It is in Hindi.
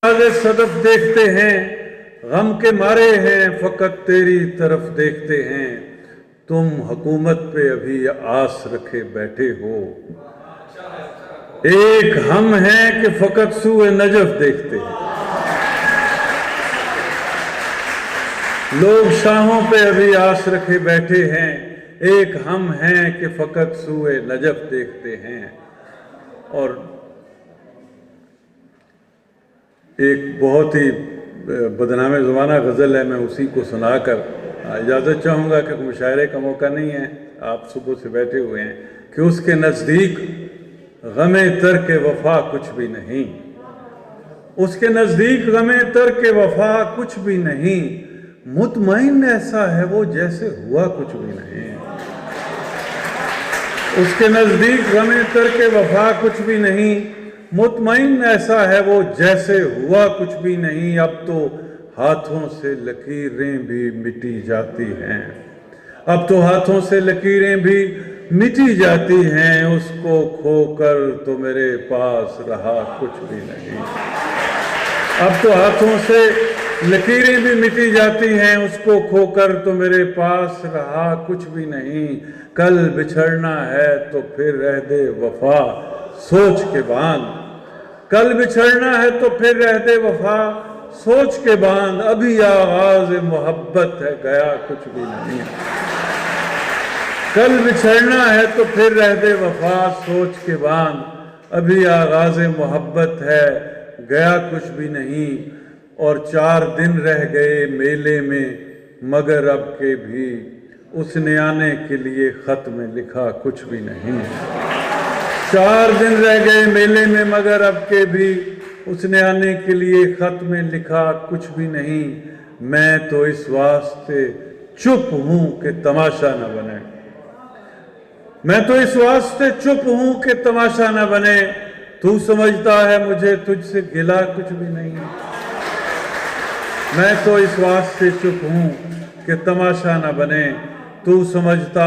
सदफ देखते हैं, गम के मारे हैं, फकत तेरी तरफ देखते हैं। तुम हुकूमत पे अभी आस रखे बैठे हो। एक हम हैं कि फकत सूए नजफ देखते हैं। लोग शाहों पे अभी आस रखे बैठे हैं। एक हम हैं कि फकत सूए नजफ देखते हैं। और एक बहुत ही बदनामे ज़माना गज़ल है, मैं उसी को सुनाकर इजाज़त चाहूँगा कि मुशायरे का मौका नहीं है, आप सुबह से बैठे हुए हैं। कि उसके नज़दीक गमे तर्क वफ़ा कुछ भी नहीं, उसके नज़दीक गमे तर्क वफ़ा कुछ भी नहीं। मुतमईन ऐसा है वो जैसे हुआ कुछ भी नहीं। उसके नज़दीक गमे तर्क वफ़ा कुछ भी नहीं। मुतमईन ऐसा है वो जैसे हुआ कुछ भी नहीं। अब तो हाथों से लकीरें भी मिटी जाती हैं। अब तो हाथों से लकीरें भी मिटी जाती हैं। उसको खोकर तो मेरे पास रहा कुछ भी नहीं। अब तो हाथों से लकीरें भी मिटी जाती हैं। उसको खोकर तो मेरे पास रहा कुछ भी नहीं। कल बिछड़ना है तो फिर रह दे वफा सोच के बांध। कल बिछड़ना है तो फिर रह दे वफा सोच के बांध। अभी आगाज मोहब्बत है गया कुछ भी नहीं। कल बिछड़ना है तो फिर रह दे वफा सोच के बांध। अभी आगाज मोहब्बत है गया कुछ भी नहीं। और 4 दिन रह गए मेले में मगर अब के भी उसने आने के लिए खत में लिखा कुछ भी नहीं। 4 दिन रह गए मेले में मगर अब के भी उसने आने के लिए खत में लिखा कुछ भी नहीं। मैं तो इस वास्ते चुप हूं कि तमाशा न बने। मैं तो इस वास्ते चुप हूं कि तमाशा न बने। तू समझता है मुझे तुझसे गिला कुछ भी नहीं। मैं तो इस वास्ते चुप हूं कि तमाशा न बने। तू समझता